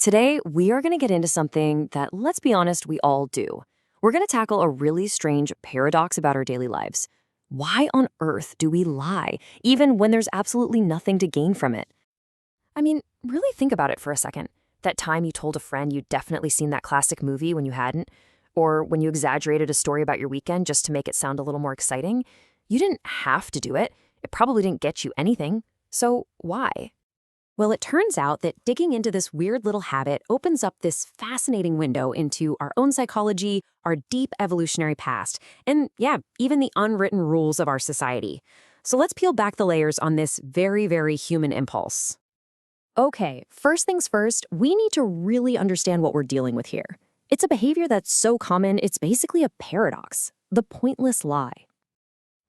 Today, we are going to get into something that, let's be honest, we all do. We're going to tackle a really strange paradox about our daily lives. Why on earth do we lie, even when there's absolutely nothing to gain from it? I mean, really think about it for a second. That time you told a friend you'd definitely seen that classic movie when you hadn't, or when you exaggerated a story about your weekend just to make it sound a little more exciting. You didn't have to do it. It probably didn't get you anything. So why? Well, it turns out that digging into this weird little habit opens up this fascinating window into our own psychology, our deep evolutionary past, and yeah, even the unwritten rules of our society. So let's peel back the layers on this very, very human impulse. Okay, first things first, we need to really understand what we're dealing with here. It's a behavior that's so common, it's basically a paradox, the pointless lie.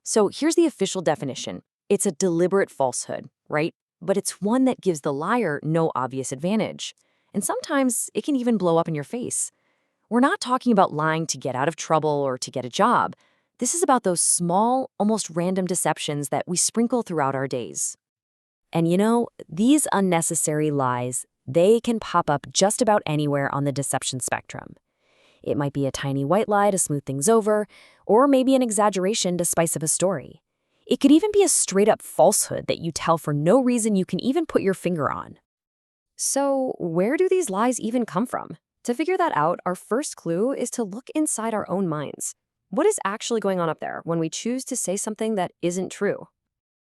So here's the official definition. It's a deliberate falsehood, right? But it's one that gives the liar no obvious advantage. And sometimes it can even blow up in your face. We're not talking about lying to get out of trouble or to get a job. This is about those small, almost random deceptions that we sprinkle throughout our days. And these unnecessary lies, they can pop up just about anywhere on the deception spectrum. It might be a tiny white lie to smooth things over, or maybe an exaggeration to spice up a story. It could even be a straight-up falsehood that you tell for no reason you can even put your finger on. So, where do these lies even come from? To figure that out, our first clue is to look inside our own minds. What is actually going on up there when we choose to say something that isn't true?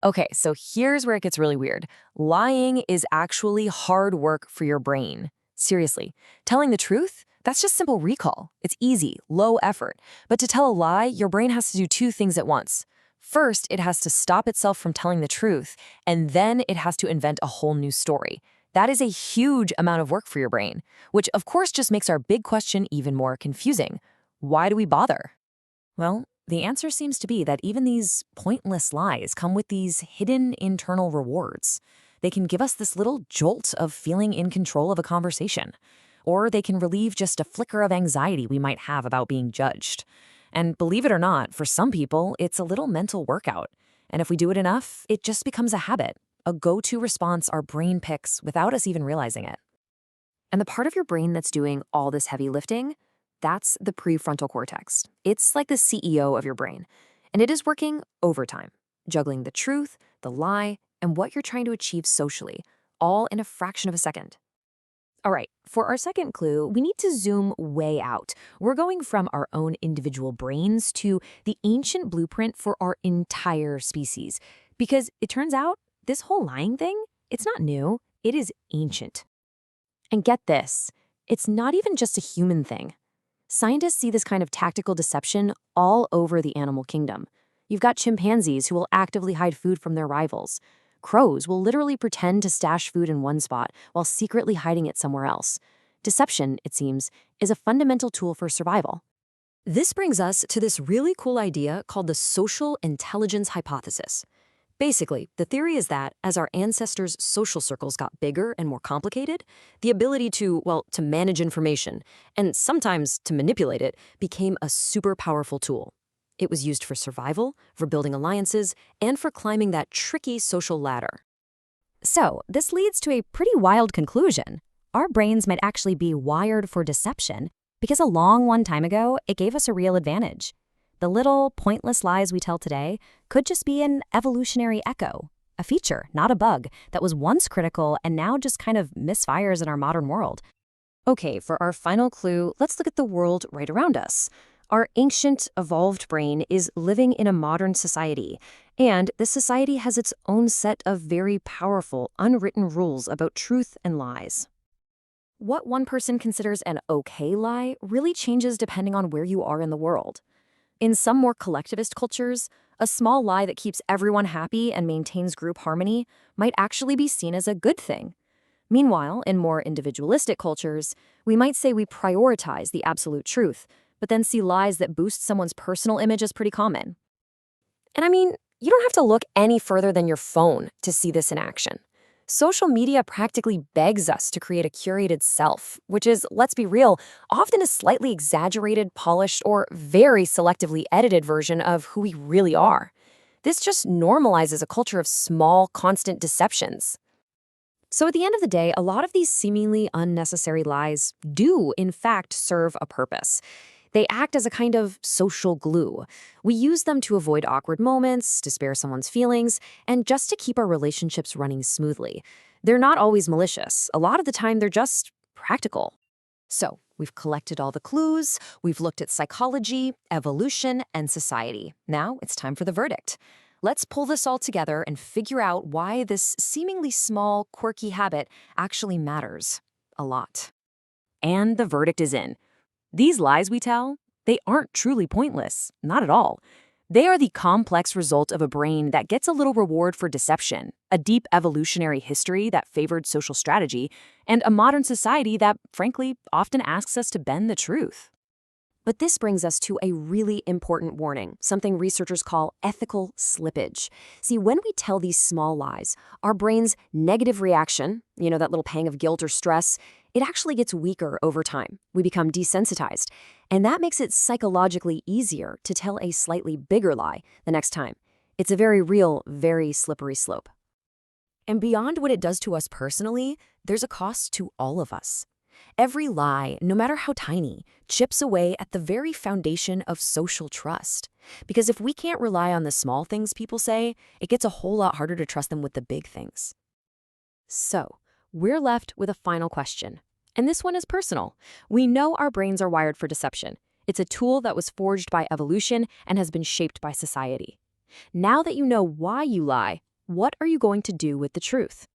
Okay, so here's where it gets really weird. Lying is actually hard work for your brain. Seriously, telling the truth? That's just simple recall. It's easy, low effort. But to tell a lie, your brain has to do two things at once. First, it has to stop itself from telling the truth, and then it has to invent a whole new story. That is a huge amount of work for your brain, which of course just makes our big question even more confusing. Why do we bother? Well, the answer seems to be that even these pointless lies come with these hidden internal rewards. They can give us this little jolt of feeling in control of a conversation, or they can relieve just a flicker of anxiety we might have about being judged. And believe it or not, for some people, it's a little mental workout. And if we do it enough, it just becomes a habit, a go-to response our brain picks without us even realizing it. And the part of your brain that's doing all this heavy lifting, that's the prefrontal cortex. It's like the CEO of your brain. And it is working overtime, juggling the truth, the lie, and what you're trying to achieve socially, all in a fraction of a second. All right, for our second clue, we need to zoom way out. We're going from our own individual brains to the ancient blueprint for our entire species. Because it turns out, this whole lying thing, it's not new, it is ancient. And get this, it's not even just a human thing. Scientists see this kind of tactical deception all over the animal kingdom. You've got chimpanzees who will actively hide food from their rivals. Crows will literally pretend to stash food in one spot while secretly hiding it somewhere else. Deception, it seems, is a fundamental tool for survival. This brings us to this really cool idea called the social intelligence hypothesis. Basically, the theory is that as our ancestors' social circles got bigger and more complicated, the ability to manage information, and sometimes to manipulate it, became a super powerful tool. It was used for survival, for building alliances, and for climbing that tricky social ladder. So, this leads to a pretty wild conclusion. Our brains might actually be wired for deception because a long time ago, it gave us a real advantage. The little, pointless lies we tell today could just be an evolutionary echo, a feature, not a bug, that was once critical and now just kind of misfires in our modern world. Okay, for our final clue, let's look at the world right around us. Our ancient, evolved brain is living in a modern society, and this society has its own set of very powerful, unwritten rules about truth and lies. What one person considers an okay lie really changes depending on where you are in the world. In some more collectivist cultures, a small lie that keeps everyone happy and maintains group harmony might actually be seen as a good thing. Meanwhile, in more individualistic cultures, we might say we prioritize the absolute truth, but then see lies that boost someone's personal image as pretty common. And I mean, you don't have to look any further than your phone to see this in action. Social media practically begs us to create a curated self, which is, let's be real, often a slightly exaggerated, polished, or very selectively edited version of who we really are. This just normalizes a culture of small, constant deceptions. So at the end of the day, a lot of these seemingly unnecessary lies do, in fact, serve a purpose. They act as a kind of social glue. We use them to avoid awkward moments, to spare someone's feelings, and just to keep our relationships running smoothly. They're not always malicious. A lot of the time, they're just practical. So, we've collected all the clues, we've looked at psychology, evolution, and society. Now it's time for the verdict. Let's pull this all together and figure out why this seemingly small, quirky habit actually matters a lot. And the verdict is in. These lies we tell, they aren't truly pointless, not at all. They are the complex result of a brain that gets a little reward for deception, a deep evolutionary history that favored social strategy, and a modern society that, frankly, often asks us to bend the truth. But this brings us to a really important warning, something researchers call ethical slippage. See, when we tell these small lies, our brain's negative reaction, that little pang of guilt or stress, it actually gets weaker over time. We become desensitized. And that makes it psychologically easier to tell a slightly bigger lie the next time. It's a very real, very slippery slope. And beyond what it does to us personally, there's a cost to all of us. Every lie, no matter how tiny, chips away at the very foundation of social trust. Because if we can't rely on the small things people say, it gets a whole lot harder to trust them with the big things. So, we're left with a final question. And this one is personal. We know our brains are wired for deception. It's a tool that was forged by evolution and has been shaped by society. Now that you know why you lie, what are you going to do with the truth?